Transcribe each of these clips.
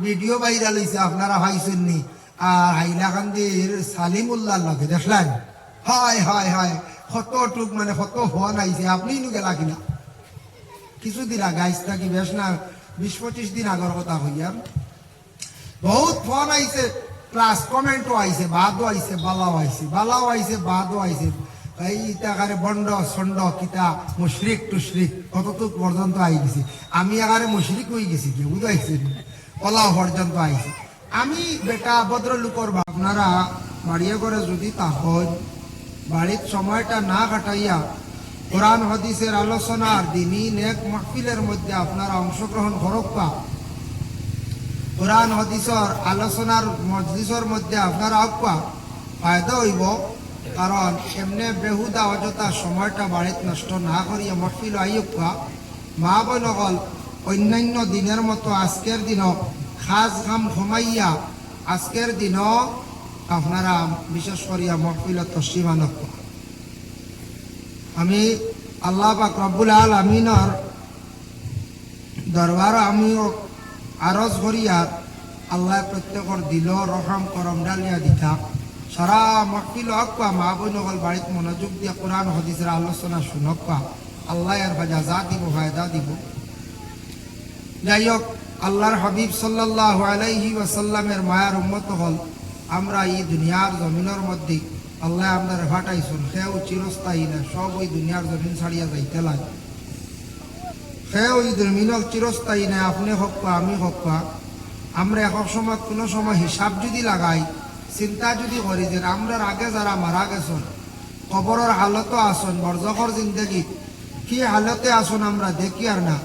Video viral হয়েছে, আপনারা ভাইছেননি। আর হাইলাকান্দির সালিমুল্লাহ লগে দেখলেন, হায় হায় হায় কতটুক মানে কত ফোন আইছে। আপনি নু গেলা কিনা কিছুদিন আগে আইস নাকি, বেশ না 20-25 দিন আগর কথা হইয়ার বহুত ফোন আইছে, প্লাস কমেন্টও আইছে, বাদও আইছে, বালাও আইছে, বালাও আইছে, বাদও আইছে। এই ইতাকারে বন্ড সন্ড কিতা মুশরিক টুশরিক কতটুক পর্যন্ত আই গেছি। আমি একারে মুশরিক হয়ে গেছি কি বুঝাইছে, পলাও পর্যন্ত আইছে। আমি বেটা ভদ্রলোকর আপনারা বাড়িয়ে করে যদি তাহন বাড়ির সময়টা না কাটাইয়া কোরআন হাদিসের আলোচনার দিনই নেক মাহফিলের মধ্যে আপনারা অংশগ্রহণ করবা, কোরআন হাদিসের আলোচনার মজলিসের মধ্যে আপনারা আঁকবা, ফায়দা হইব। কারণ এমনি বেহুদা অযথা সময়টা বাড়িতে নষ্ট না করিয়া মাহফিল আইবা। মা বোন নকল অন্যান্য দিনের মতো আজকের দিনও খাস খাম ঘুমাইয়া আজকের দিনও আপনারা বিশেষ করিয়া মাহফিলত তশরিফ আনক। আমি আল্লাহ পাক রব্বুল আলামিনের দরবার আমিও আরজ করিয়ার আল্লাহ প্রত্যেকর দিল রহম করম ডালিয়া দিতা। সারা মাহফিল হকবা মা বোন নকল বাড়িতে মনোযোগ দিয়া কোরআন হাদিসের আলোচনা শুনকবা, আল্লাহ এর যা দিব ফায়দা দিব। যাই হোক, আল্লাহর হাবিব সাল্লাল্লাহু আলাইহি ওয়াসাল্লামের মায়ার উম্মত হল আমরা এই দুনিয়ার জমিনের মধ্যে আল্লাহ আমাদের ফাটাইছেন। সেও চিরস্থায়ী না, সব ওই দুনিয়ার জমিন ছাড়িয়া যাইতে লাগে। সেও ওই জমিনক চিরস্থায়ী না, আপনি হোক বা আমি হোক বা। আমরা এক সময় কোনো সময় হিসাব যদি লাগাই, চিন্তা যদি করি যে আমরা আগে যারা মারা গেছেন কবরের হালতও আসন, বরজখর জিন্দগি কি হালতে আসন আমরা দেখি আর না।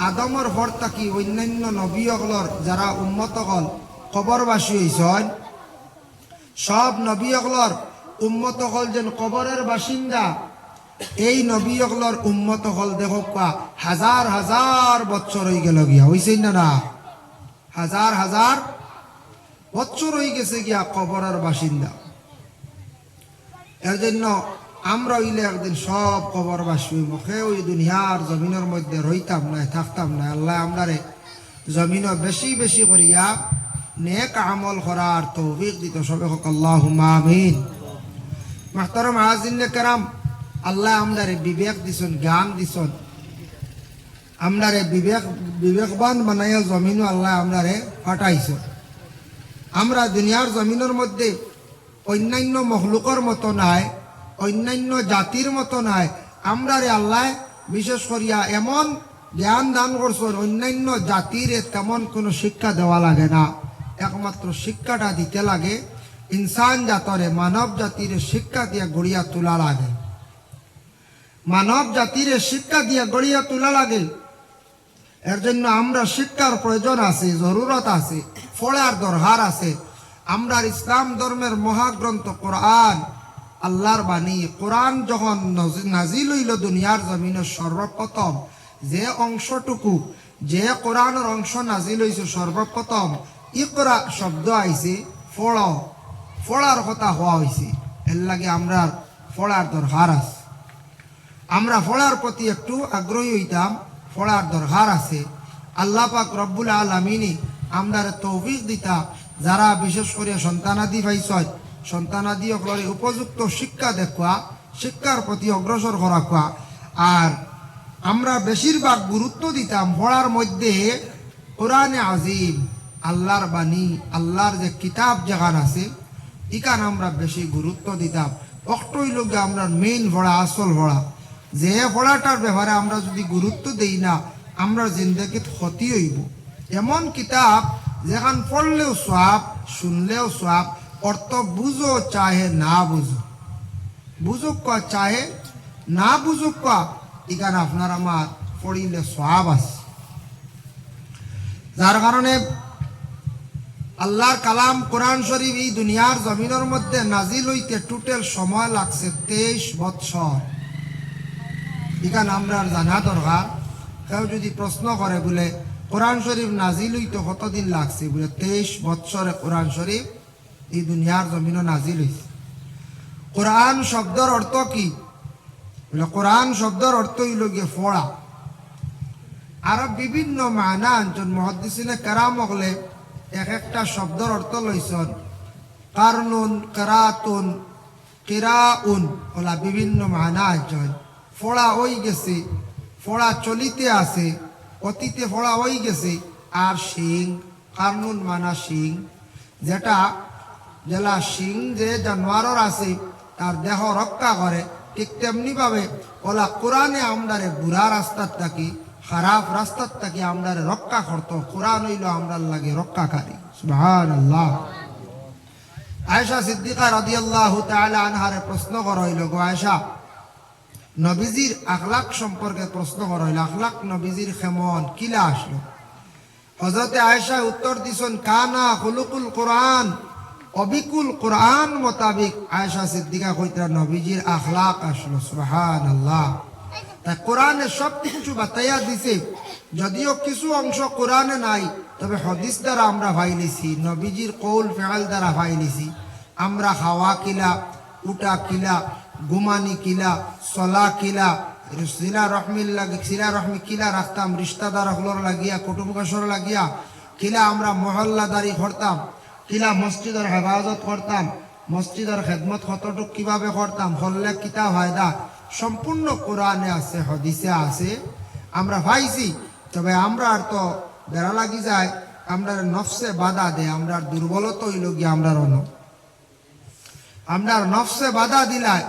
আদমর পর থাকি অন্যান্য নবীসকলর যারা উম্মত হল কবরবাসী হয়েছেন, সব নবীসকলর উম্মত হল যেন কবরের বাসিন্দা। এই নবীসকলর উম্মত হল দেখো হাজার হাজার বছর হয়ে গেল গিয়া, হয়েছে না? হাজার হাজার বছর হয়ে গেছে গিয়া কবরের বাসিন্দা। এর জন্য আমরা হইলে একদিন সব কবরবাসী হইব। কেউ ওই দুনিয়ার জমিনের মধ্যে রইতাম না, থাকতাম না। আল্লাহ আমরারে জমিন বেশি বেশি করিয়া নেক আমল করার তৌফিক দিত। সবে হোক আল্লাহুম্মা আমিন। মুহতারাম হাজিরিনে কেরাম, আল্লাহ আমরারে বিবেক দিছেন, জ্ঞান দিছেন, আমরারে বিবেকবান বানাইয়া জমিনও আল্লাহ আমরারে ফাটাইছে। আমরা দুনিয়ার জমিনের মধ্যে অন্যান্য মখলুকর মতো নাই, অন্যান্য জাতির মতো নাই। আমরারে আল্লাহ বিশেষ করিয়া এমন জ্ঞান দান করছেন, অন্যান্য জাতির তেমন কোনো শিক্ষা দেওয়া লাগে না। একমাত্র শিক্ষাটা দিতে লাগে ইনসান জাতরে, মানব জাতির শিক্ষা দিয়ে গড়িয়া তোলা লাগে। মানব জাতির শিক্ষা দিয়ে গড়িয়া তোলা লাগে। এর জন্য আমরা শিক্ষার প্রয়োজন আছে, জরুরত আছে, ফলার দরকার আছে। আমরা ইসলাম ধর্মের মহাগ্রন্থ কোরআন, আল্লাহর বাণী কোরআন যখন নাজিল হইল দুনিয়ার জমিনে সর্বপ্রথম, যে অংশটুকু যে কোরআনের অংশ নাজিল হয়েছে সর্বপ্রথম ইকরা শব্দ আইছে, ফড়, ফড়ার কথা হওয়া হয়েছে। এর লাগে আমরা ফড়ার দরকার আছে। আমরা ফড়ার প্রতি একটু আগ্রহী হইতাম, ফড়ার দরকার আছে। আল্লাহ পাক রব্বুল আলামিনী আমরা তৌফিক দিতা, যারা বিশেষ করে সন্তানাদি পাইছে সন্তানাদি সকলের উপযুক্ত শিক্ষা দেখা, শিক্ষার প্রতি অগ্রসর করা। আর আমরা বেশিরভাগ গুরুত্ব দিতাম পড়ার মধ্যে কোরআনে আজিম, আল্লাহর বাণী, আল্লাহর যে কিতাব যেখান আছে এখানে আমরা বেশি গুরুত্ব দিতাম। অক্টই লোকে আমরা মেইন পড়া, আসল পড়া, যে পড়াটার ব্যাপারে আমরা যদি গুরুত্ব দেই না আমরা জিন্দগিত ক্ষতি হইব। এমন কিতাব যেখান পড়লেও সওয়াব, শুনলেও সওয়াব, অর্থ বুঝো চাহে না বুঝো, বুঝুক চাহে না বুঝুক, এখানে আপনার আমার পড়িলে সওয়াব আছে। যার কারণে আল্লাহর কালাম কোরআন শরীফ এই দুনিয়ার জমিনের মধ্যে নাজিল হইতে টোটাল সময় লাগছে 23 বৎসর। এখানে আমরা জানা দরকার। কেউ যদি প্রশ্ন করে বলে কোরআন শরীফ নাজিল হইতে কতদিন লাগছে, বলে 23 বৎসরে কোরআন শরীফ এই দুনিয়ার জমিনে নাজিল হয়েছে। কোরআন শব্দের অর্থ কি? বলে কোরআন শব্দের অর্থ হইল গিয়ে পড়া। আরো বিভিন্ন মানা আনছেন মুহাদ্দিসিনে কেরাম হলে এক একটা শব্দের অর্থ লইছন কারনুন, কেরাতুন, কিরাউন ওলা বিভিন্ন মানা আছে। ফোড়া হয়ে গেছে, ফোড়া চলিতে আছে, অতীতে ফোড়া হয়ে গেছে। আর শিং, কারনুন মানা শিং, যেটা জেলা শিং যে জানোয়ারের আছে তার দেহ রক্ষা করে, ঠিক তেমনি ভাবে ওলা কোরআনে আমরারে বুড়া রাস্তার থাকি, খারাপ রাস্তার থাকি আমরারে রক্ষা করতো। কোরআন হইল আমরার লাগে রক্ষাকারী। সুবহানাল্লাহ। আয়েশা সিদ্দিকা রাদিয়াল্লাহু তাআলা আনহারে প্রশ্ন করা হইল, গো আয়েশা, নবীজির আখলাক সম্পর্কে প্রশ্ন করা হইল, আখলাক নবীজির কেমন, কিলা আসলো? হযরতে আয়েশা উত্তর দিছেন, কানা খুলুকুল কোরআন, অবিকুল কোরআন মোতাবিক। আয়েশা সিদ্দিকা কইতা নবীজির আখলাক আসলো। সুবহানাল্লাহ। তা কোরআনে সব কিছু বাতাইয়া দিছে, যদিও কিছু অংশ কোরআনে নাই, তবে হাদিস দ্বারা আমরা পাইলিছি, নবীজির কৌল ফেল দ্বারা পাইলিছি। আমরা খাওয়া কিলা, উঠা কিলা, ঘুমানি কিলা, চলা কিলা, সিলা রহমি কিলা রাখতাম, রিশতাদার হলর লাগিয়া, কুটুমকাশর লাগিয়া কিলা আমরা মহল্লাদারি করতাম, কিলা মসজিদের হেফাজত করতাম, মসজিদের খেদমত কতটুক কিভাবে করতাম, হল্লে কিতা ফায়দা, সম্পূর্ণ কোরআনে আছে, হদিসে আছে, আমরা পাইছি। তবে আমরা আর তো বেড়া লাগি যায়, আমরা নফসে বাধা দেয়, আমরা দুর্বলতা হইল গিয়ে আমরা নফসে বাধা দিলায়,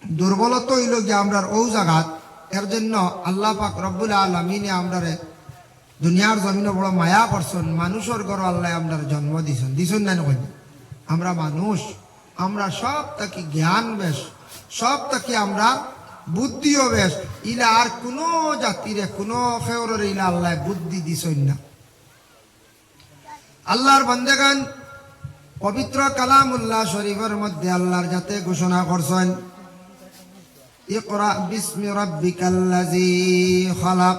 দুর্বলতা হইল গিয়ে আমরা ও জাগাত। এর জন্য আল্লাহ পাক রব্বুল আলামিনে আমরারে দুনিয়ার জমিনে বড় মায়া করছেন, মানুষের ঘর আল্লাহ আমরা জন্ম দিছেন না নয়। আমরা মানুষ, আমরা সব তাকে জ্ঞান বেশ, সব তাকে আমরা বুদ্ধিও বেশ। ইলা আর কোনো জাতিরে কোনো খেয়রের ইলা আল্লাহ বুদ্ধি দিছেন না। আল্লাহর বান্দাগান পবিত্র কালামুল্লাহ শরীফের মধ্যে আল্লাহর যাতে ঘোষণা করছেন, ইকরা বিসমি রাব্বিকাল্লাযী খালাক।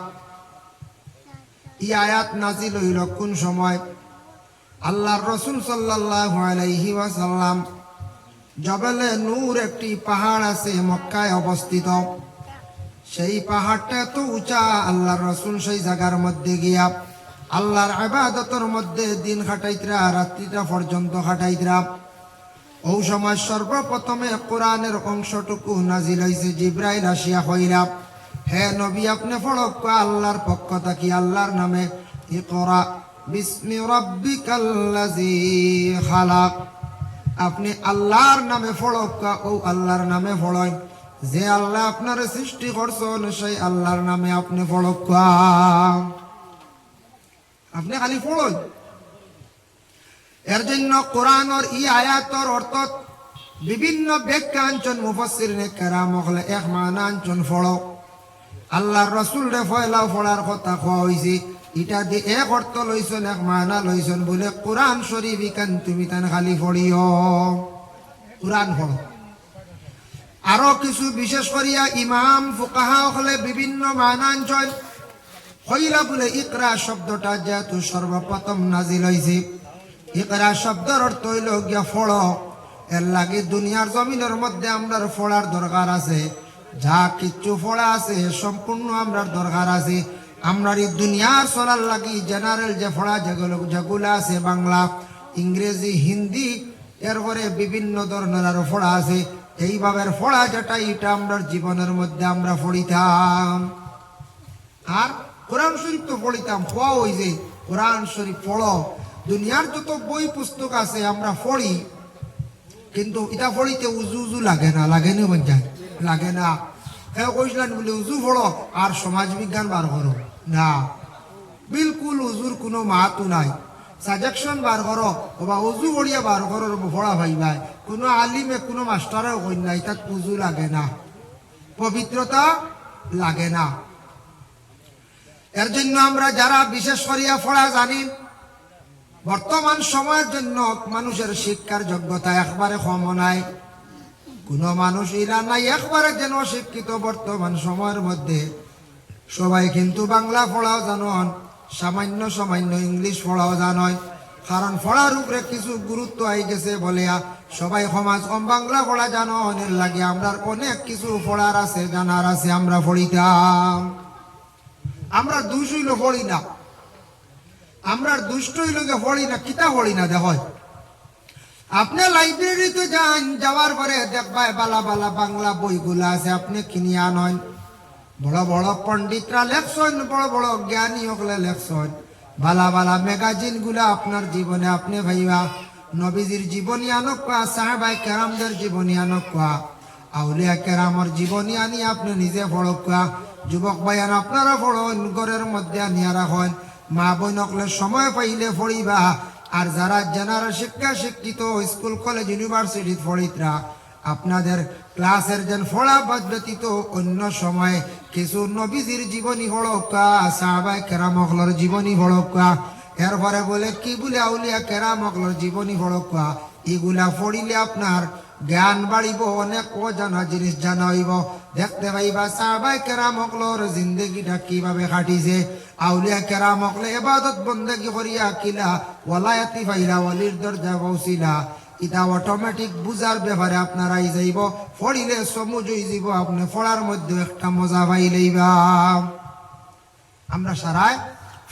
এই আয়াত নাজিল হইল কোন সময়? আল্লাহর রাসূল সাল্লাল্লাহু আলাইহি ওয়াসাল্লাম জবলে নূর একটি পাহাড় আছে মক্কায় অবস্থিত। সেই পাহাড়টা এত উঁচা, আল্লাহর রাসূল সেই জায়গার মধ্যে গিয়া আল্লাহর ইবাদতের মধ্যে দিন কাটাইতরা, রাত্রিটা পর্যন্ত কাটাইতরা। ওই সময় সর্বপ্রথমে কোরআনের অংশটুকু নাজিল হইছে। জিব্রাইল আসিয়া কইলা, হে নবী, আপনি পড়ক আল্লাহর পক্ষ থাকি, আল্লাহর নামে, ইকরা বিসমি রাব্বিকাল্লাযী খালাক। আপনি আল্লাহর নামে পড়ক, ও আল্লাহর নামে পড়েন, যে আল্লাহ আপনার সৃষ্টি করছেন সেই আল্লাহর নামে আপনি পড়ক। আপনি খালি পড়ুন। এর জন্য কোরআনের এই আয়াতর অর্থ বিভিন্ন ব্যাখ্যা আনছেন মুফাসসিরিনে কেরাম হলে, এক মানা আনছেন পড়ো। আল্লাহর রাসূল রে ফয়লাও পড়ার কথা কোয়া হইছে, এটা দিয়ে এক অর্থ লইছেন, এক মানা লইছেন, বলে কোরআন শরীফ ইকান তুমি তান খালি পড়িও, কোরআন পড়ো। আরো কিছু বিশেষ করিয়া ইমাম ফুকাহা হলে বিভিন্ন মানা আনছেন। হইলা বলে ইকরা শব্দটা যেহেতু সর্বপ্রথম নাজিল হইছে, ইকরা শব্দের অর্থ হইল গিয়া পড়ো। এর লাগে দুনিয়ার জমিনের মধ্যে আমরার পড়ার দরকার আছে, যা কিচ্ছু পড়া আছে সম্পূর্ণ আমরার দরকার আছে। আমরার এই দুনিয়ার চলার লাগি জেনারেল যে পড়া যেগুলো আছে, বাংলা, ইংরেজি, হিন্দি, এরপরে বিভিন্ন ধরনের আরো পড়া আছে। এইভাবে পড়া যেটা, এটা আমরার জীবনের মধ্যে আমরা পড়িতাম। আর কোরআন শরীফ তো পড়িতাম, কোয়া ওই যে কোরআন শরীফ পড়ো। দুনিয়ার যত বই পুস্তক আছে আমরা পড়ি, কিন্তু এটা পড়িতে উজু লাগে না, লাগেনি বঞ্জায় লাগে না। হ্যাঁ কইছিলেন বলে উজু পড়ো আর সমাজ বিজ্ঞান বার করো না, বিলকুল উজুর কোনো মাহাতো নাই। সাজেকশন বার করো বা উজু পড়িয়া বার করো পড়া ভাইবাই, কোনো আলিমে কোনো মাস্টারেও কই নাই, তাক উজু লাগে না, পবিত্রতা লাগে না। এর জন্য আমরা যারা বিশেষ করিয়া পড়া জানি, বর্তমান সময়ের জন্য মানুষের শিক্ষার যোগ্যতা একবারে কম নাই। কোন মানুষ ইরা নাই একবারে যেন শিক্ষিত বর্তমান সময়ের মধ্যে। সবাই কিন্তু বাংলা পড়াও জানন, সামান্য সামান্য ইংলিশ পড়াও জানয়। কারণ পড়ার উপরে কিছু গুরুত্ব আই গেছে বলিয়া সবাই সমাজ কম বাংলা পড়া জানন। এর লাগে আমরা অনেক কিছু পড়ার আছে, জানার আছে, আমরা পড়িতাম। আমরা দুইশইল পড়ি না। আমরা দুষ্টই লোকে পড়ি না, কিতা পড়ি না দেখ। আপনি লাইব্রেরিতে যান, যাওয়ার পরে দেখবাই বালা বালা বাংলা বইগুলা আছে, আপনি কিনে আনন। বড় বড় পণ্ডিতরা লেখছেন, বড় বড় জ্ঞানী হকলে লেখছেন। বালা বালা ম্যাগাজিন গুলা আপনার জীবনে আপনি ভাইবা নবীজির জীবনী আনক কোয়া, সাহাবায়ে কেরামদের জীবনী আনক কোয়া, আউলিয়া কেরামর জীবনী আনি আপনি নিজে পড়ক কোয়া। যুবক ভাইয়ান আপনারা পড়ন, ঘরের মধ্যে আনিয়া রাখেন। মা বোন হকলে সময় পাইলে পড়িবা। আর যারা জেনারেল শিক্ষা শিক্ষিত স্কুল কলেজ ইউনিভার্সিটি পড়িতরা, আপনাদের ক্লাসের যেন পড়া বাদ ব্যতীত অন্য সময় কিছু নবীজির জীবনী পড়কা, সাহাবায়ে কেরাম হকলের জীবনী পড়কা। এরপরে বলে কি বলে আউলিয়া কেরাম হকলের জীবনী পড়কা। এগুলা পড়িলে আপনার জ্ঞান বাড়িব, অনেক অজানা জিনিস জানা হইব। দেখতে পাইবা সাহাবায়ে কেরাম হকলের জিন্দেগিটা কিভাবে কাটিছে। আউলিয়া কেরাম হকলে ইবাদত বন্দেগি করিয়া কিলা ওয়ালায়াতি পাইলা, ওয়ালির দরজা পৌঁছিলা। এটা অটোমেটিক বুঝার ব্যাপারে আপনারাই যাইব। পড়িলে সমুজ হয়ে যাব, আপনি পড়ার মধ্যে একটা মজা পাইলেইবা। আমরা সারায়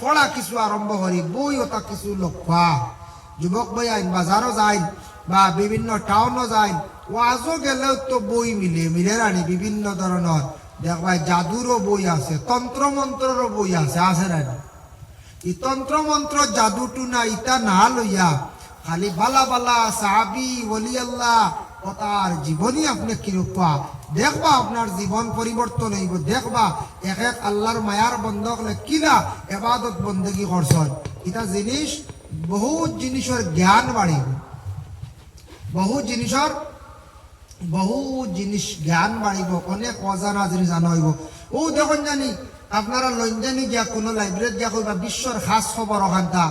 পড়া কিছু আরম্ভ করি, বই ওটা কিছু লক্ষ্য। যুবক ভাই আইন বাজারও যাই বা বিভিন্ন টাউনও যাই, ওয়াজও গেলেও তো বই মিলে রানি বিভিন্ন ধরনের। দেখবাই জাদুরও বই আছে, তন্ত্রমন্ত্রেরও বই আছে, আছে রানি। এই তন্ত্রমন্ত্র জাদুটু না ইটা না লইয়া খালি বালা বালা সাহাবি ওলি আল্লাহ তার জীবনী আপনি কিরূপা দেখবা, আপনার জীবন পরিবর্তন হইব। দেখবা এক এক আল্লাহর মায়ার বন্ধক কিনা এবাদত বন্দেগি করছেন। এটা জিনিস বহু জিনিসের জ্ঞান বাড়িব, বহু জিনিস জ্ঞান বাড়িব, অনেক অজানা জিনিস জানা হইব। ও যখন জানি আপনারা লঞ্জানি গিয়া কোনো লাইব্রেরিত গিয়া কইবা বিশ্বর খাস খবর ওখানটা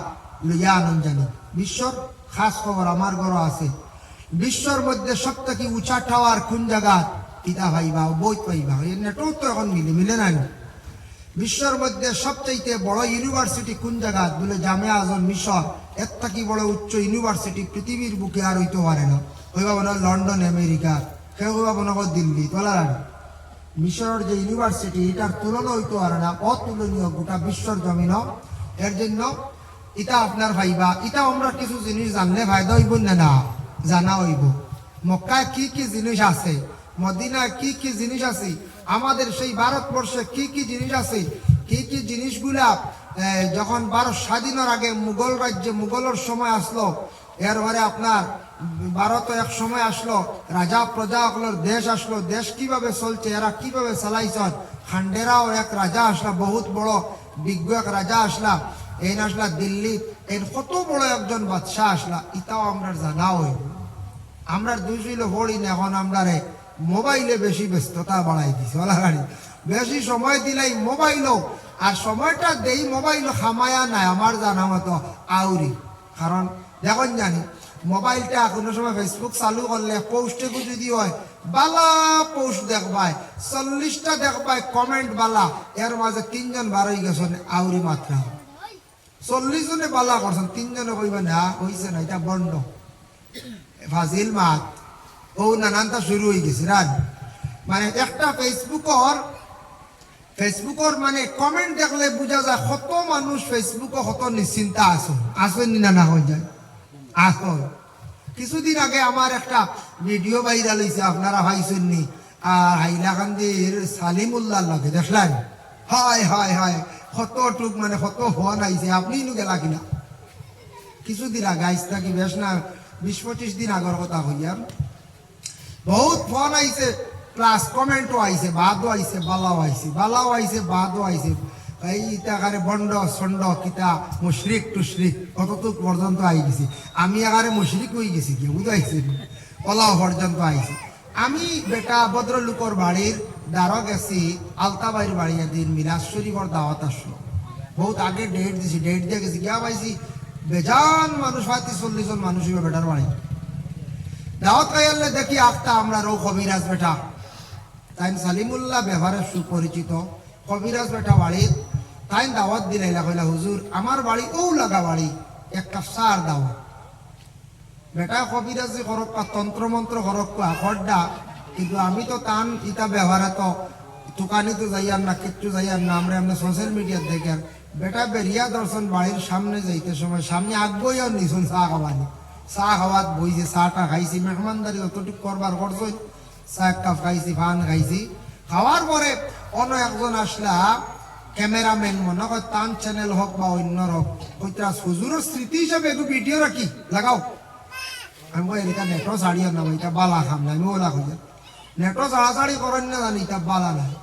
লইয়া আনন্দ জানি। বিশ্বর খাস খবর আমার ঘর আছে। বিশ্বর মধ্যে সবথেকে উঁচা টাওয়ার কোন জায়গা, ইটা ভাইবা বই পাইবা। নেটওয়ার্ক তো এখন মিলে না। বিশ্বর মধ্যে সবচাইতে বড় ইউনিভার্সিটি কোন জায়গা বলে জামিয়া আজম মিশর। এর থেকে বড় উচ্চ ইউনিভার্সিটি পৃথিবীর বুকে আর হইতে পারে না। হইবা না লন্ডন আমেরিকা, কেউ হইবা না দিল্লি, তোলার মিশরের যে ইউনিভার্সিটি এটার তুলনা হইতে পারে না, অতুলনীয় গোটা বিশ্বর জমিন। এর জন্য এটা আপনার ভাইবা, এটা আমরা কিছু জিনিস জানলে ফায়দা হইব না জানা হইব। মক্কায় কি কি জিনিস আছে, মদিনায় কি কি জিনিস আছে, আমাদের সেই ভারতবর্ষে কি কি জিনিস আছে, কি কি জিনিসগুলা যখন ভারত স্বাধীনের আগে মুঘল রাজ্যে মুঘলের সময় আসলো, এরপরে আপনার ভারত এক সময় আসলো, রাজা প্রজা হকলের দেশ আসলো, দেশ কিভাবে চলছে, এরা কিভাবে চালাইছেন। খান্ডেরাও এক রাজা আসলা, বহুত বড় বিজ্ঞ এক রাজা আসলা, এই আসলা দিল্লি, এর কত বড় একজন বাদশাহ আসলা, এটাও আমরা জানা হইব। আমরা দুইছিল পড়ি না, এখন আমরা মোবাইলে বেশি ব্যস্ততা বাড়াই দিছি। গাড়ি বেশি সময় দিলাই মোবাইলও, আর সময়টা দেই মোবাইল খামায়া নাই আমার জানা মতো আউরি। কারণ দেখুন জানি মোবাইলটা কোনো সময় ফেসবুক চালু করলে পোস্টে যদি হয় বালা পোস্ট দেখবাই, 40টা দেখবাই কমেন্ট বালা, এর মাঝে 3 জন বার হয়ে গেছেন আউরি মাত্রা। 40 জনে বালা করছেন, 3 জনে কইবা না হইছে না, এটা বন্ধ ফাজিল মাত ও নানানটা শুরু হয়ে গেছে রাজ। মানে একটা ফেসবুকর মানে কমেন্ট দেখলে বোঝা যায় কত মানুষ ফেসবুকে কত নিশ্চিন্তা আসেন না না হয়ে যায় আসল। কিছুদিন আগে আমার একটা ভিডিও ভাইরাল হয়েছে, আপনারা ভাইছেননি, আর হাইলাকান্দির সালিমুল্লাহ লাগে দেখলেন। হায় হায় হায় কতটুক মানে কত ফোন আইছে, আপনি গেলা কিনা কিছুদিন আগে আইস থাকি, বেশ না 20-25 দিন আগর কথা হইয়ার বহুত ফোন আইছে, প্লাস কমেন্টও আইছে, বাদও আইছে, বালাও আইছে বাদও আইছে। এই ইটাকারে বন্ড সন্ড কিতা মুশরিক টুশরিক কতটুক পর্যন্ত আই গেছি। আমি এগারে মুশরিক হয়ে গেছি কি বুঝাইছে, পলাও পর্যন্ত আইছি। আমি বেটা ভদ্রলোকর বাড়ির দ্বারা গেছি, আলতাবাড়ির বাড়ি একদিন মিরাজ শরীফর দাওয়াত আসলো। বহুত আগে ডেট দিছি, ডেট দিয়ে গেছি, গিয়া পাইছি বেজান মানুষ, 40 জন মানুষ হইবে বেটার বাড়ি। দাওয়াত খাইলে দেখি আখটা আমরা রৌ কবিরাজ বেটা, তাই সালিমুল্লাহ ব্যবহারে সুপরিচিত কবিরাজ বেটা বাড়ি। তাই দাওয়াত দিলাইলা, কইলা হুজুর আমার বাড়ি ও লাগা বাড়ি, এক কাপ চার দাওয়াত। বেটা কবিরাজি করক্কা, তন্ত্রমন্ত্র করক্কা খড্ডা, কিন্তু আমি তো টান ইটা ব্যবহারে তো দোকানে তো যাইয়ার না, কিচ্ছু যাইয়ার না, আমরা সোশ্যাল মিডিয়ার দেখেন বেটা বেরিয়া দর্শন বাড়ির সামনে যাইতে সময় সামনে আগ্রহ নিছুন চা খাওয়ানি চা খাওয়াত বইছে চাটা খাইছি মেহমানদারি অতটুকু করবার করছই চা এক কাপ খাইছি পান খাইছি খাওয়ার পরে অন্য একজন আসলা ক্যামেরাম্যান মনে হয় টান চ্যানেল হোক বা অন্য হোক ওইটা হুজুরের স্মৃতি হিসাবে একটু ভিডিও রাখি লাগাও আমি কই এটা নেটও ছাড়িও না এটা বালা খাম না আমি ওলা খুঁজে নেটও ছাড়াছাড়ি করেন না জানি এটা বালা নাই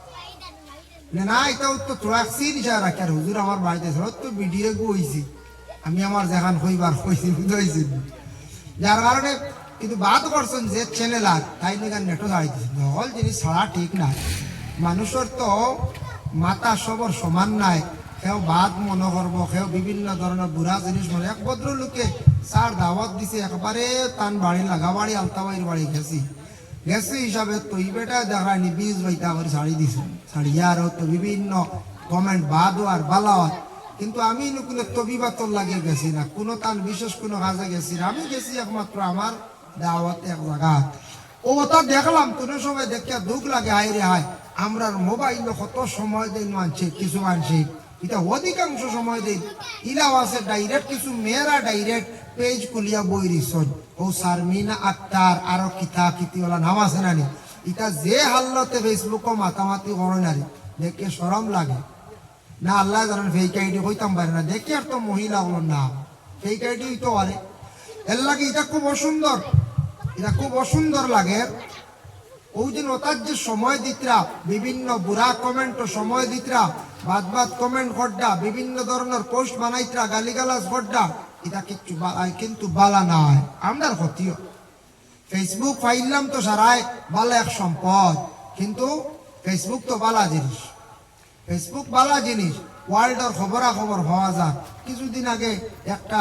না এটা তো ট্রাক্সির হিসাবে রাখি আর হুজুর আমার বাড়িতে ছিল তো ভিডিও হয়েছি আমি আমার যেখান হইবার হয়েছি বুঝাইছি যার কারণে কিন্তু বাদ করছেন যে চ্যানেল আর তাই নিয়ে নেটও ছাড়াই দিয়েছে নহল জিনিস ছাড়া ঠিক না মানুষের তো মাতা সবর সমান নাই সেও বাদ মনে করবো সেও বিভিন্ন ধরনের বুড়া জিনিস মনে এক ভদ্রলোকে স্যার দাওয়াত দিছে একবারে টান বাড়ি লাগা বাড়ি আলতাবাড়ির বাড়ি গেছি হিসাবে তুই বেটা দেখায়নি 20 বাইটা করে ছাড়ি দিছে ছাড়িয়া আরো তো বিভিন্ন কমেন্ট বাদ আর বালাওয়াত কিন্তু আমি কোনো তবিবাতর লাগিয়ে গেছি না কোনো তান বিশেষ কোনো কাজে গেছি না আমি গেছি একমাত্র আমার দাওয়াতে এক জায়গা ও তা দেখলাম কোনো সময় দেখিয়া দুঃখ লাগে হাই রে হাই আমরা মোবাইল কত সময় দিন মানছে কিছু মানছে এটা অধিকাংশ সময় দিন ইলাও আছে ডাইরেক্ট কিছু মেয়েরা ডাইরেক্ট পেজ খুলিয়া বই রিসন ও শারমিনা আক্তার আরো কিতা কিতিওয়ালা নাম আছে নানি এটা যে হাল্লতে ফেসবুকও মাতামাতি করে নারী দেখে সরম লাগে না আল্লাহ জানেন ফেক আইডি হইতাম পারে না দেখি আর তো মহিলা হলো না ফেক আইডি হইতে পারে এর লাগে এটা খুব অসুন্দর লাগে ওই দিন ওটার যে সময় দিতরা বিভিন্ন বুড়া কমেন্ট সময় দিতরা বাদ কমেন্ট করডা বিভিন্ন ধরনের পোস্ট বানাইতরা গালিগালাজ করডা এটা কিচ্ছু কিন্তু বালা নাই আমরার ক্ষতিও ফেসবুক পাইলাম তো সারায় বালা এক সম্পদ কিন্তু ফেসবুক তো বালা জিনিস ফেসবুক বালা জিনিস ওয়ার্ল্ডের খবরাখবর হওয়া যায় কিছুদিন আগে একটা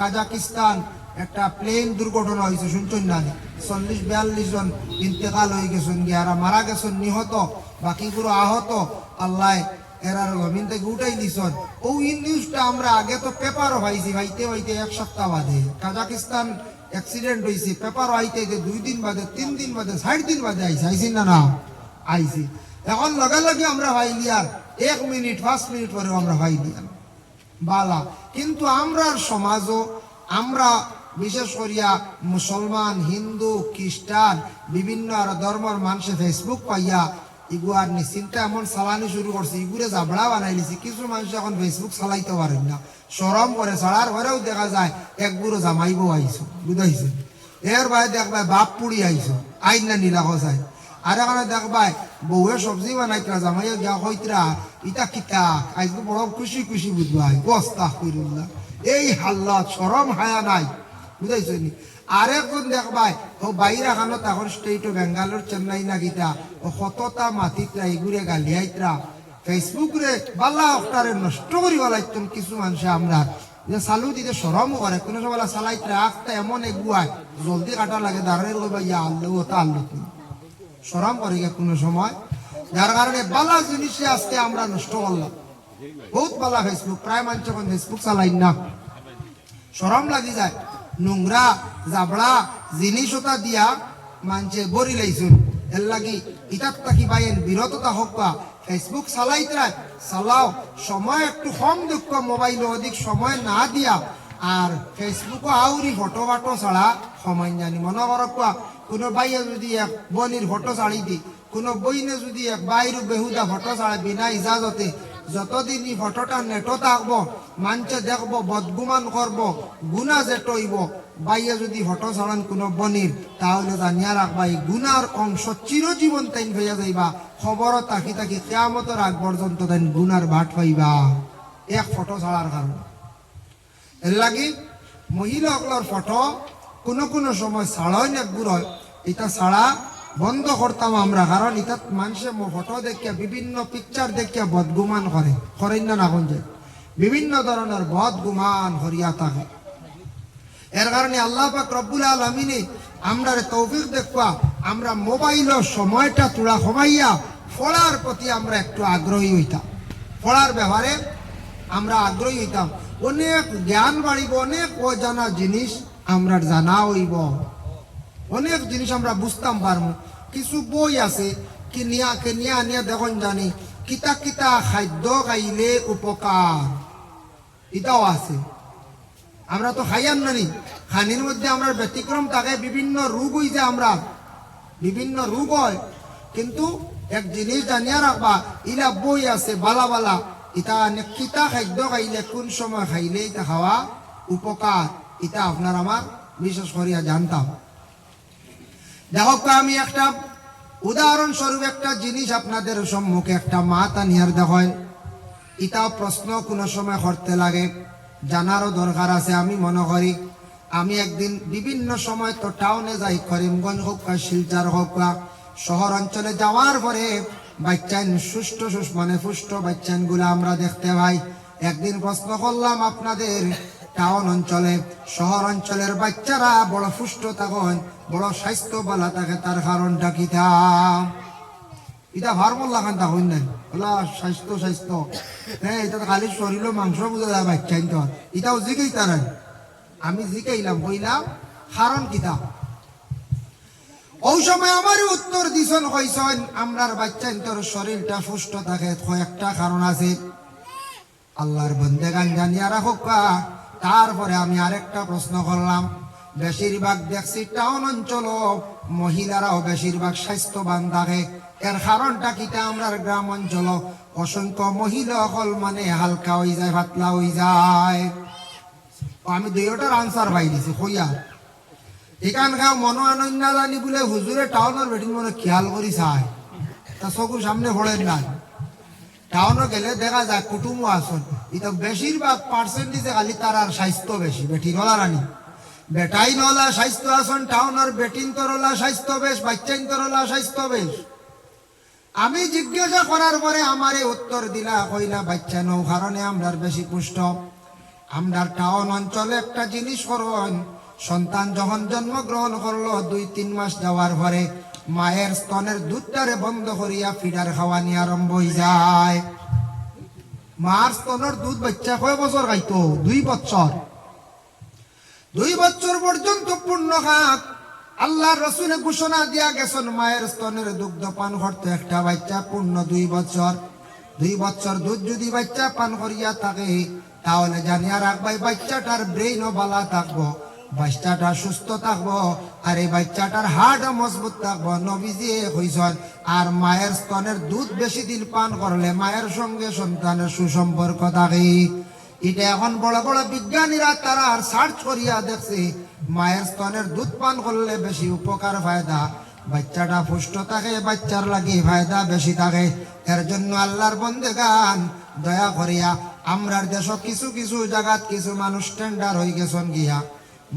কাজাকিস্তান একটা প্লেন দুর্ঘটনা হয়েছে শুনছেন না 40-42 জন ইন্তেকাল হয়ে গেছেন গিয়ারা মারা গেছেন নিহত বাকিগুলো আহত আল্লাহ এরার জমিন থেকে উঠাই দিছেন ওই নিউজটা আমরা আগে তো পেপারও পাইছি ভাইতে এক সপ্তাহ বাদে কাজাকিস্তান অ্যাক্সিডেন্ট হয়েছে পেপার আইতে 2 দিন বাদে 3 দিন বাদে 4 দিন বাদে আইসি না আইসি এখন লগে আমরা ভাইলি আর 1 মিনিট 5 মিনিট পরে আমরা ভাইলি বালা কিন্তু আমরার সমাজও আমরা বিশেষ করিয়া মুসলমান হিন্দু খ্রিস্টান বিভিন্ন আর ধর্মের মানুষে ফেসবুক পাইয়া ইগুয়ার নিশ্চিন্তা এমন চালানি শুরু করছে ইগুরে জাবড়া বানাই দিছে কিছু মানুষ এখন ফেসবুক চালাইতে পারেন না সরম করে ছাড়ার ঘরেও দেখা যায় এক বুড়ো জামাইবো আইছো বুঝাইছে এর বাইরে দেখবাই বাপ পুড়ি আইছো আইন না নীলাখ যায় আর এখানে দেখবাই বউয়ে সবজি বানাইতরা জামাইয়া গিয়া হইতরা ইটা কিতা আজকে বড় খুশি বুঝবাই বস্তা কইরুল্লাহ এই হাল্লা সরম হায়া নাই বুঝাইছো নি আরেকজন দেখবাই ও বাইরা খানো তখন স্টেট বেঙ্গালোর চেন্নাই না গীতা ও কতটা মাতিতরা এগুরে গালিয়াইতরা ফেসবুক রে বাল্লা অক্টারে নষ্ট করি বলাইতন কিছু মানুষ আমরা যে চালু দিতে সরম করে কোনো সময় চালাইতরা আখটা এমন এগুয়ায় জলদি কাটা লাগে দাঁড়াই লইবা ইয়া আল্লাহ ওটা আল্লাহ সরম করে কোনো সময় যার কারণে বালা জিনিসে আজকে আমরা নষ্ট করলাম বহুত বালা ফেসবুক প্রায় মানুষ এখন ফেসবুক চালাই না সরম লাগি যায় নোংরা জাবড়া জিনিস ওটা দিয়া মানছে বরি লাইছুন এর লাগি ইটার তাকি বাইন বিরততা হোক বা ফেসবুক চালাইতরা চালাও সময় একটু কম দুঃখ মোবাইল অধিক সময় না দিয়া আর ফেসবুকও আউরি ফটো ফাটো ছাড়া সময় জানি মনে করক কোনো বাইয়ে যদি এক বনির ফটো ছাড়ি দি কোনো বইনে যদি এক বাইর বেহুদা ফটো ছাড়া বিনা ইজাজতে যতদিন এই ফটোটা নেটো থাকবো মানুষে দেখবো বদগুমান করবো গুণা যেটইব বাইয়ে যদি ফটো ছাড়ান কোনো বনির তাহলে জানিয়া রাখবা এই গুনার অংশ চিরজীবন তাইন হইয়া যাইবা খবর তাকি কেয়ামতের আগ পর্যন্ত তাইন গুনার ভাট পাইবা এক ফটো ছাড়ার কারণে এর লাগি মহিলাগুলোর ফটো কোনো সময় ছাড়াই না গুড় এটা ছাড়া বন্ধ করতাম আমরা কারণ এটা মানুষের ফটো দেখিয়া বিভিন্ন পিকচার দেখিয়া বদগুমান করেন না যে বিভিন্ন ধরনের বদগুমান হরিয়া থাকে এর কারণে আল্লাহ পাক রব্বুল আলামিনে আমরা তৌফিক দেখবা আমরা মোবাইলের সময়টা তোলা কমাইয়া পড়ার প্রতি আমরা একটু আগ্রহী হইতাম পড়ার ব্যাপারে আমরা আগ্রহী হইতাম অনেক জ্ঞান বাড়িব অনেক অজানা জিনিস আমরা জানা হইব অনেক জিনিস আমরা বুঝতাম পারবো কিছু বই আছে নিয়া দেখুন জানি কিতা খাদ্য খাইলে উপকার এটাও আছে। আমরা তো খাইয়ান নানি, খানির মধ্যে আমরা ব্যতিক্রম থাকে, বিভিন্ন রোগ হইছে, আমরা বিভিন্ন রোগ হয়। কিন্তু এক জিনিস জানিয়া রাখবা, ইলা বই আছে বালা বালা, ইটা কিতা খাদ্য খাইলে কোন সময় খাইলে এটা খাওয়া উপকার, এটা আপনার আমার বিশেষ করিয়া জানতাম। দেখো আমি একটা উদাহরণস্বরূপ একটা জিনিস আপনাদের সম্মুখে একটা মাত আনিয়ার দেখেন, এটাও প্রশ্ন কোনো সময় করতে লাগে, জানারও দরকার আছে। আমি মনে করি আমি একদিন বিভিন্ন সময় তো টাউনে যাই, করিমগঞ্জ হোক বা শিলচর হোক বা শহর অঞ্চলে যাওয়ার পরে বাচ্চান পুষ্ট বাচ্চান গুলা আমরা দেখতে পাই। একদিন প্রশ্ন করলাম আপনাদের, টাউন অঞ্চলে শহর অঞ্চলের বাচ্চারা বড় পুষ্ট থাকেন, বড় স্বাস্থ্য বালা থাকে, তার কারণটা কি? এটা ভারমল্লা খান তা হইন নাই বলা স্বাস্থ্য হ্যাঁ, এটা খালি শরীর মাংস বুঝা যায় বাচ্চা, এটাও জিকেই তার। আমি জিকাইলাম, বইলাম কারণ কিতা? ওই সময় আমার উত্তর দিছেন, কইছেন আমরার বাচ্চা তোর শরীরটা সুস্থ থাকে, কয়েকটা কারণ আছে। আল্লাহর বন্দেগান জানিয়া রাখুক। তারপরে আমি আরেকটা প্রশ্ন করলাম, বেশিরভাগ দেখছি টাউন অঞ্চল মহিলারাও বেশিরভাগ স্বাস্থ্যবান থাকে, এর কারণটা কিটা? আমরার গ্রাম অঞ্চল অসংখ্য মহিলা হল মানে হালকা হয়ে যায়, পাতলা হয়ে যায়। আমি দুইটার আনসার পাই দিছি কইয়া। এখানকার মনো আনন্দ জানি বলে হুজুরে টাউনের বেটিং মনে খেয়াল করি চায়, তা চকুর সামনে পড়েন না। টাউনে গেলে দেখা যায় কুটুম্ব আসন, এটা বেশিরভাগ পার্সেন্টেজে খালি তার আর স্বাস্থ্য বেশি, বেটি নলা রানি বেটাই নলা স্বাস্থ্য আসন, টাউনের বেটিন তরলা স্বাস্থ্য বেশ, বাচ্চাইন তরলা স্বাস্থ্য বেশ। আমি জিজ্ঞাসা করার পরে আমারে উত্তর দিলা, কইলা বাচ্চা নৌ কারণে আমরার বেশি পুষ্ট। আমরার টাউন অঞ্চলে একটা জিনিস করুন, সন্তান যখন জন্মগ্রহণ করলো 2-3 মাস যাওয়ার পরে মায়ের স্তনের দুধটারে বন্ধ করিয়া ফিডার খাওয়া নিয়ে আরম্ভ হয়ে যায়। মার স্তনের দুধ বাচ্চা কয় বছর খাইতো? 2 বছর। 2 বছর পর্যন্ত পূর্ণ খাক। আল্লাহর রাসূলে ঘোষণা দিয়া গেছেন, মায়ের স্তনের দুগ্ধ পান করতে একটা বাচ্চা পূর্ণ 2 বছর। 2 বছর দুধ যদি বাচ্চা পান করিয়া থাকে, তাহলে জানিয়া রাখবাই বাচ্চাটার ব্রেইনও ভালো থাকবো, বাচ্চাটা সুস্থ থাকবো, আর এই বাচ্চাটার হার্টও মজবুত থাকবো। নবীজি কইছেন, আর মায়ের স্তনের দুধ বেশি দিন পান করলে মায়ের সঙ্গে সন্তানের সুসম্পর্ক থাকে। এটা এখন বড় বড় বিজ্ঞানীরা তারা আর সার্চ করিয়া দেখছে, মায়ের স্তনের দুধ পান করলে বেশি উপকার ফায়দা, বাচ্চাটা পুষ্ট থাকে, বাচ্চার লাগি ফায়দা বেশি থাকে। এর জন্য আল্লাহর বন্দেগান দয়া করিয়া আমরার দেশ কিছু কিছু জায়গাত কিছু মানুষ টেন্ডার হয়ে গেছেন গিয়া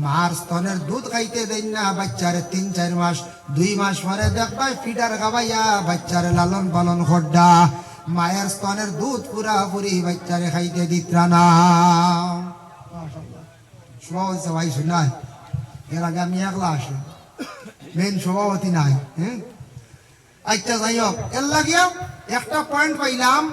মার স্তনের দুধ খাইতে দেন না বাচ্চারে 3-4 মাস, 2 মাস পরে দেখবাই ফিডার খাবাইয়া বাচ্চারে লালন পালন খড্ডা, মায়ের স্তনের দুধ পুরাপুরি বাচ্চারে খাইতে দিতরা না। সভাপতি ভাই শুনাই, এর আগে আমি একলা আসলাম, মেন সভাপতি নাই। আচ্ছা যাই হোক, এর লাগিয়া একটা পয়েন্ট পাইলাম,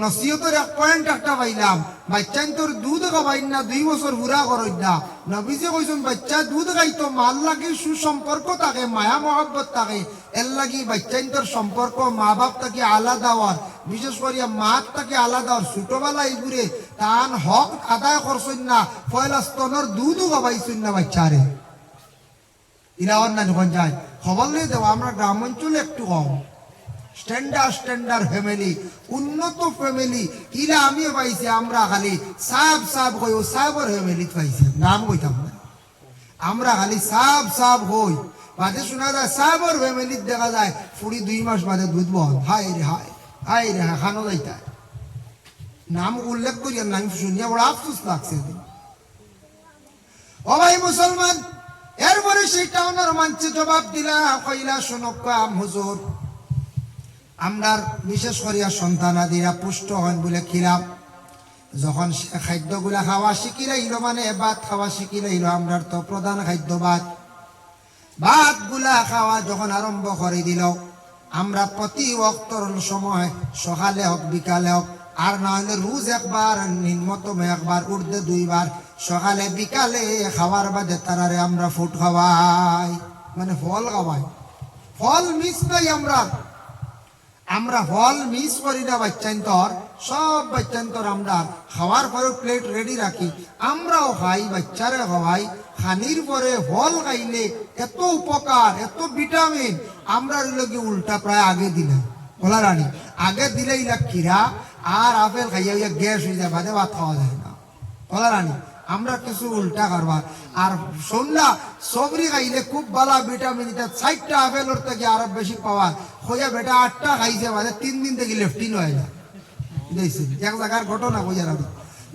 নসিহতের এক পয়েন্ট একটা পাইলাম, বাচ্চান তোর দুধ খাবাই না 2 বছর পুরা করই না। নবীজি কইছেন বাচ্চা দুধ খাইতো মাল লাগি সুসম্পর্ক থাকে, মায়া মহব্বত থাকে। এর লাগি বাচ্চান তোর সম্পর্ক মা বাপ থেকে আলাদা হওয়ার, বিশেষ করিয়া মাত থেকে আলাদা হওয়ার, ছোটবেলা এইগুড়ে তান হক আদায় করছেন না, পয়লা স্তনের দুধও খাবাইছেন না বাচ্চারে। ইরা অন্যান্য যায় খবর নিয়ে দেওয়া, আমরা গ্রাম অঞ্চলে একটু কম স্ট্যান্ডার্ড ফ্যামিলি, উন্নত ফ্যামিলি, ইরা আমিও পাইছি। আমরা খালি সাব হই, ও সাবর ফ্যামিলি পাইছি, নাম কইতাম না। আমরা খালি সাব হই, বাদে শোনা যায় সাবর ফ্যামিলি দেখা যায় 2 মাস বাদে দুধ বন্ধ। হাই রে খানো যাইতা, নাম উল্লেখ করিয়া নাম শুনিয়া বড় আফসোস লাগছে। ও ভাই মুসলমান, এরপরে সেই টাউনের মানছে জবাব দিলা, কইলা শোনক হুজুর, আমরার বিশেষ করিয়া সন্তানাদিরা পুষ্ট হন বলে খিলাম, যখন খাদ্যগুলা খাওয়া শিখি রইল, মানে ভাত খাওয়া শিখি রইল, আমরার তো প্রধান খাদ্য ভাত গুলা খাওয়া যখন আরম্ভ করে দিল, আমরা প্রতি ওয়াক্তর সময় সকালে হোক বিকালে হোক, আর না হলে রোজ একবার, নিম্নতম একবার, ঊর্ধ্বে 2 বার, সকালে বিকালে খাওয়ার বাদে তারারে আমরা ফুড খাওয়াই, মানে ফল খাওয়াই। ফল মিস নাই, আমরা ফল মিস করি না বাচ্চান তোর সব বাচ্চান তোর আমরা খাওয়ার পরে প্লেট রেডি রাখি, আমরাও খাই, বাচ্চারে খাওয়াই। খানির পরে ফল খাইলে এত উপকার, এত ভিটামিন, আমরা কি উল্টা প্রায় আগে দিলাম বলা রানী, আগে দিলে ইলা খিরা আর আপেল খাইয়া ইয়া গ্যাস হয়ে যায়, বাদে ভাত খাওয়া যায় না বলা রানী। আমরা কিছু উল্টা কারবার। আর সন্ধ্যা সবরি খাইলে খুব ভালো ভিটামিন, এটা 60টা আপেলের থেকে আরো বেশি পাওয়ার। হইয়া বেটা 8টা খাইছে, মানে 3 দিন থেকে লেফটিন হয় না। দেখছি এক জায়গার ঘটনা কইয়া রাখি,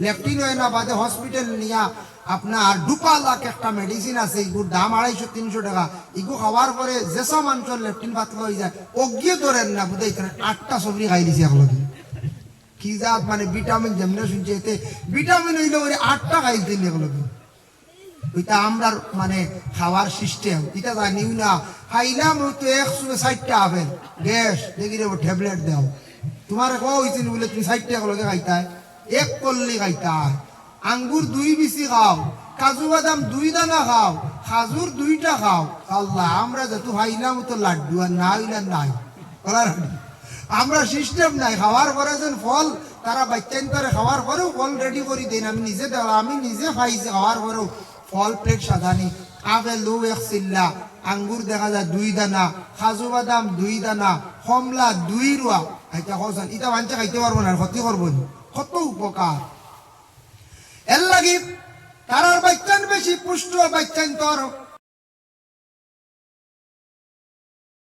লেফটিন হয় না, বাদে হসপিটাল নিয়া আপনার 2 লাখ একটা মেডিসিন আছে, এগুলোর দাম 250-300 টাকা। এগু খাওয়ার পরে যেসব মানুষের লেফটিন পাতলা হয়ে যায়, অজ্ঞে ধরেন না বুঝাই 8টা সবরি খাই দিছে একলগে। কি জাত মানে ভিটামিন যেমন শুনছে, এতে ভিটামিন হইলে ওই 8টা খাই দিন এগুলোকে। ওইটা আমরা মানে খাওয়ার সিস্টেম এটা জানিও না। খাইলাম তো 160টা আপেল, গ্যাস দেখি রে ট্যাবলেট দাও। তোমার হয়েছিল বলে তুমি 60টা এগুলোকে খাইতায়, এক কল্লি খাইতায়। আঙ্গুর 2 বিচি খাও, কাজু বাদাম 2 দানা খাও, খাজুর 2টা খাও। আল্লাহ, আমরা যত খাইলাম তো লাড্ডু, আর না হইলাম নাই। আমরা সিস্টেম নাই। খাওয়ার পরে যেন ফল তারা বাচ্চান করে খাওয়ার পরেও ফল রেডি করে দেন। আমি নিজে দেওয়া, আমি নিজে খাইছি খাওয়ার পরেও ফল প্লেট সাজানি। আপেল 1 চিল্লা, আঙ্গুর দেখা যায় 2 দানা, কাজু বাদাম 2 দানা, কমলা 2 রুয়া। এটা খাওয়ান, এটা বাঞ্চা খাইতে পারবো না, ক্ষতি করবো না। কত উপকার এর লাগি। তারার বাচ্চান বেশি পুষ্ট, বাচ্চান তোর